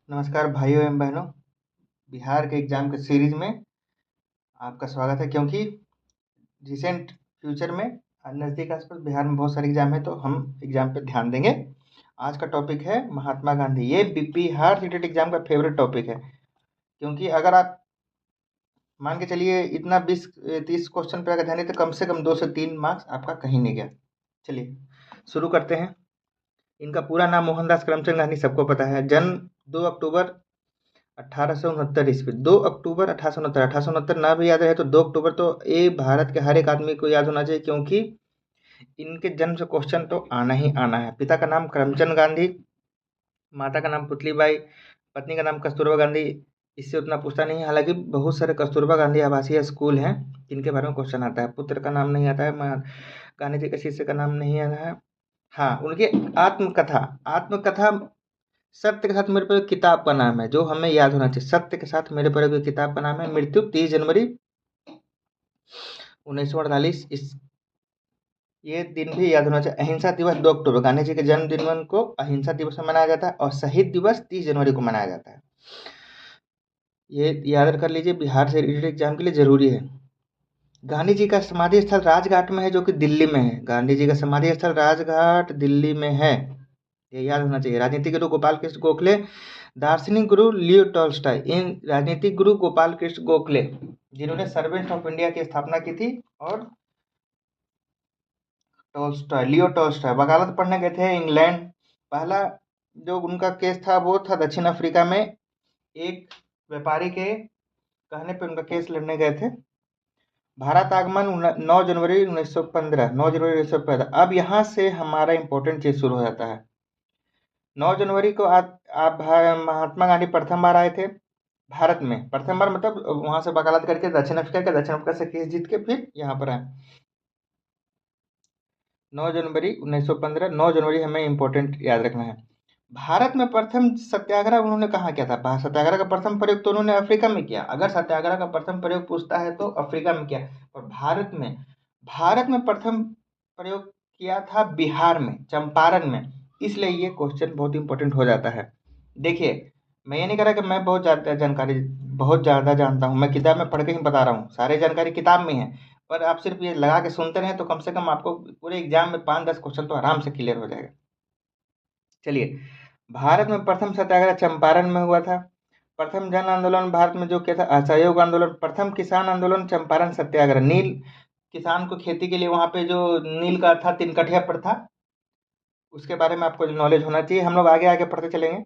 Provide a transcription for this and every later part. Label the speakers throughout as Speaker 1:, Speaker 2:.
Speaker 1: नमस्कार भाइयों एवं बहनों। बिहार के एग्ज़ाम के सीरीज़ में आपका स्वागत है। क्योंकि रिसेंट फ्यूचर में नज़दीक आस-पास बिहार में बहुत सारे एग्ज़ाम हैं, तो हम एग्ज़ाम पे ध्यान देंगे। आज का टॉपिक है महात्मा गांधी। ये बिहार सीटेट एग्ज़ाम का फेवरेट टॉपिक है, क्योंकि अगर आप मान के चलिए इतना 20-30 क्वेश्चन पे अगर ध्यान दें तो कम से कम 2 से 3 मार्क्स आपका कहीं नहीं गया। चलिए शुरू करते हैं। इनका पूरा नाम मोहनदास करमचंद गांधी सबको पता है। जन्म 2 अक्टूबर 1869 ईस्वी। 2 अक्टूबर 1869। 1869 ना भी याद रहे तो 2 अक्टूबर तो ये भारत के हर एक आदमी को याद होना चाहिए, क्योंकि इनके जन्म से क्वेश्चन तो आना ही आना है। पिता का नाम करमचंद गांधी, माता का नाम पुतलीबाई, पत्नी का नाम कस्तूरबा गांधी। इससे उतना पूछता नहीं है, हालांकि बहुत सारे कस्तूरबा गांधी आवासीय स्कूल हैं जिनके बारे में क्वेश्चन आता है। पुत्र का नाम नहीं आता है, गांधी जी के शिष्य का नाम नहीं आता है। हाँ, उनकी आत्मकथा आत्मकथा सत्य के साथ मेरे पर एक किताब का नाम है, जो हमें याद होना चाहिए। सत्य के साथ मेरे पर एक किताब का नाम है। मृत्यु 30 जनवरी 1948। इस ये दिन भी याद होना चाहिए। अहिंसा दिवस 2 अक्टूबर, गांधी जी के जन्मदिन को अहिंसा दिवस में मनाया जाता है, और शहीद दिवस 30 जनवरी को मनाया जाता है। ये याद कर लीजिए, बिहार से रिलेटेड एग्जाम के लिए जरूरी है। गांधी जी का समाधि स्थल राजघाट में है, जो कि दिल्ली में है। गांधी जी का समाधि स्थल राजघाट दिल्ली में है, ये याद होना चाहिए। राजनीतिक गुरु गोपाल कृष्ण गोखले, दार्शनिक गुरु लियो टॉल्स्टॉय। इन राजनीतिक गुरु गोपाल कृष्ण गोखले, जिन्होंने सर्वेंट ऑफ इंडिया की स्थापना की थी, और टॉल्स्टॉय, लियो टॉल्स्टॉय वकालत पढ़ने गए थे इंग्लैंड। पहला जो उनका केस था वो था दक्षिण अफ्रीका में। एक व्यापारी के कहने पे उनका केस लड़ने गए थे। भारत आगमन 9 जनवरी 1915। 9 जनवरी 1915। अब यहाँ से हमारा इंपॉर्टेंट चीज शुरू हो जाता है। 9 जनवरी को आप महात्मा गांधी प्रथम बार आए थे भारत में। प्रथम बार मतलब वहां से वकालत करके दक्षिण अफ्रीका से केस जीत के फिर यहाँ पर आए। 9 जनवरी 1915। 9 जनवरी हमें इंपॉर्टेंट याद रखना है। भारत में प्रथम सत्याग्रह उन्होंने कहाँ किया था? सत्याग्रह का प्रथम प्रयोग तो उन्होंने अफ्रीका में किया। अगर सत्याग्रह का प्रथम प्रयोग पूछता है तो अफ्रीका में किया, और भारत में प्रथम प्रयोग किया था बिहार में, चंपारण में। इसलिए ये क्वेश्चन बहुत इंपॉर्टेंट हो जाता है। देखिए, मैं ये नहीं कह रहा कि मैं बहुत ज़्यादा जानता हूँ। मैं किताब में पढ़ के ही बता रहा हूँ, सारी जानकारी किताब में है। पर आप सिर्फ ये लगा के सुनते रहें तो कम से कम आपको पूरे एग्जाम में 5-10 क्वेश्चन तो आराम से क्लियर हो जाएगा। चलिए, भारत में प्रथम सत्याग्रह चंपारण में हुआ था। प्रथम जन आंदोलन भारत में जो किया था असहयोग आंदोलन। प्रथम किसान आंदोलन चंपारण सत्याग्रह। नील किसान को खेती के लिए वहां पे जो नील का था, तिनकठिया पर था, उसके बारे में आपको नॉलेज होना चाहिए। हम लोग आगे आगे पढ़ते चलेंगे।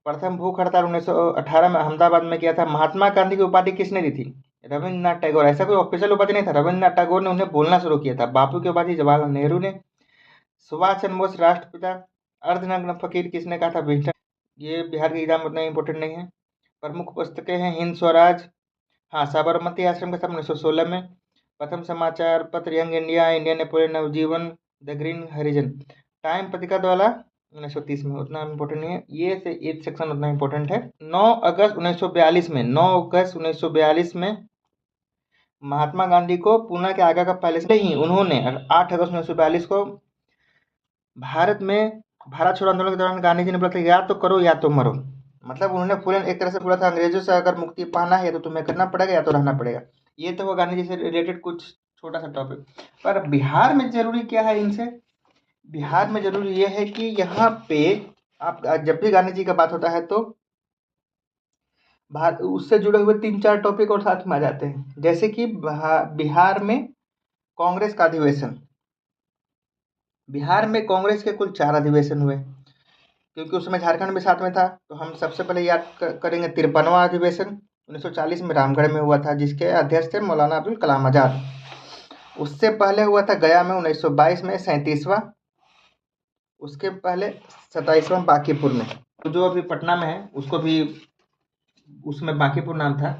Speaker 1: प्रथम भूख हड़ताल 1918 में अहमदाबाद में किया था। महात्मा गांधी की उपाधि किसने दी थी? रविन्द्रनाथ टैगोर। ऐसा कोई ऑफिशियल उपाधि नहीं था, रविन्द्रनाथ टैगोर ने उन्हें बोलना शुरू किया था। बापू की उपाधि जवाहरलाल नेहरू ने। सुभाष चंद्र बोस राष्ट्रपिता। अर्धनग्न फकीर किसने कहा था? विंस्टन। ये बिहार के एग्जाम में उतना इंपॉर्टेंट नहीं है। प्रमुख पुस्तकें हैं हिंद स्वराज। हाँ, साबरमती आश्रम का स्थापना 1916 में। प्रथम समाचार पत्र Young India, Indian Napoleon Navjivan, the green Harijan. Time पत्रिका द्वारा 1930 में। उतना इम्पोर्टेंट नहीं है ये से, एक सेक्शन उतना इम्पोर्टेंट है। 9 अगस्त 1942 में, 9 अगस्त 1942 में महात्मा गांधी को पूना के आगा का पैलेस नहीं, उन्होंने 8 अगस्त 1942 को भारत में भारत छोड़ो आंदोलन के दौरान गांधी जी ने बोला था, या तो करो या तो मरो। मतलब उन्होंने पूरे एक तरह से बोला था, अंग्रेजों से अगर मुक्ति पाना है तो तुम्हें करना पड़ेगा या तो रहना पड़ेगा। ये तो वो गांधी जी से रिलेटेड कुछ छोटा सा टॉपिक। पर बिहार में जरूरी क्या है इनसे? बिहार में जरूरी ये है कि यहाँ पे आप जब भी गांधी जी का बात होता है तो उससे जुड़े हुए 3-4 टॉपिक और साथ में आ जाते हैं। जैसे कि बिहार में कांग्रेस का अधिवेशन। बिहार में कांग्रेस के कुल 4 अधिवेशन हुए, क्योंकि उस समय झारखंड भी साथ में था। तो हम सबसे पहले याद करेंगे 53वां अधिवेशन 1940 में रामगढ़ में हुआ था, जिसके अध्यक्ष थे मौलाना अबुल कलाम आजाद। उससे पहले हुआ था गया में 1922 में 37वां। उसके पहले 27वां बांकीपुर में। तो जो अभी पटना में है उसको भी, उसमें बांकीपुर नाम था।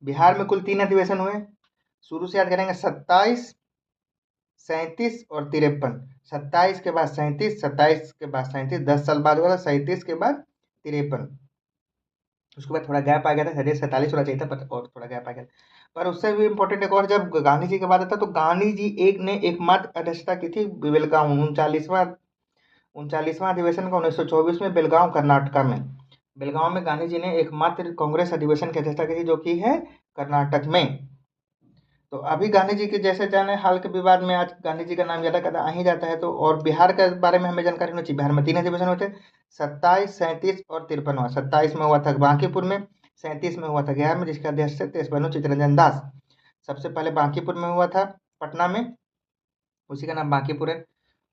Speaker 1: बिहार में कुल 3 अधिवेशन हुए। शुरू से याद करेंगे 27, 37 और 53। 27 के बाद 37, 27 के बाद 37, 10 साल बाद हुआ था। 37 के बाद 53। उसके बाद थोड़ा गैप आ गया था, शायद 47 होना चाहिए था, पर और थोड़ा गैप आ गया। पर उससे भी इम्पोर्टेंट एक और, जब गांधी जी की बात आता तो गांधी जी एक ने एकमात्र अध्यक्षता की थी विवेल का 39वां 39वां अधिवेशन का 1924 में बेलगांव कर्नाटका में। बेलगांव में गांधी जी ने एकमात्र कांग्रेस अधिवेशन की अध्यक्षता की थी, जो कि है कर्नाटक में। तो अभी गांधी जी के जैसे जाने हाल के विवाद में आज गांधी जी का नाम ज्यादा कदा आ ही जाता है। तो और बिहार के बारे में हमें जानकारी होनी चाहिए। बिहार में 3 अधिवेशन हुए थे, 27, 37 और 53वां। 27 में हुआ था बांकीपुर में, 37 में हुआ था गया में, जिसके अध्यक्ष थे तेज बहादुर चित्तरंजन दास। सबसे पहले बांकीपुर में हुआ था, पटना में, उसी का नाम बांकीपुर है।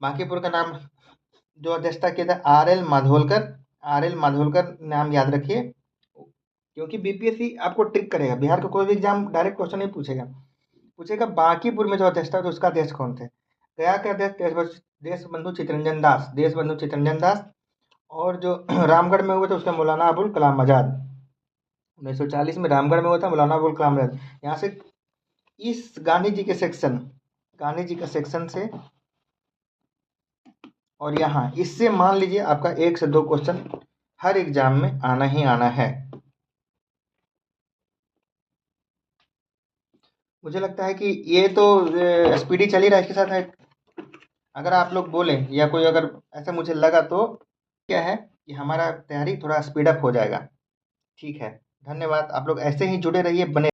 Speaker 1: बांकीपुर का नाम जो अध्यक्षता किया था R.L. माधोलकर। R.L. माधोलकर नाम याद रखिए, क्योंकि बीपीएससी आपको ट्रिक करेगा। बिहार का कोई भी एग्जाम डायरेक्ट क्वेश्चन नहीं पूछेगा, पूछेगा बांकीपुर में जो अध्यक्ष था तो उसका अध्यक्ष कौन थे। गया के अध्यक्ष देशबंधु चित्तरंजन दास, देशबंधु चित्तरंजन दास। और जो रामगढ़ में हुए थे उसका मौलाना अबुल कलाम आजाद। 1940 में रामगढ़ में हुआ था मौलाना अबुल कलाम आजाद। यहाँ से इस गांधी जी के सेक्शन, गांधी जी का सेक्शन से और यहाँ इससे मान लीजिए आपका 1 से 2 क्वेश्चन हर एग्जाम में आना ही आना है। मुझे लगता है कि ये तो स्पीडी चल ही रहा है। इसके साथ है, अगर आप लोग बोले या कोई अगर ऐसा मुझे लगा तो क्या है कि हमारा तैयारी थोड़ा स्पीड अप हो जाएगा। ठीक है, धन्यवाद। आप लोग ऐसे ही जुड़े रहिए, बने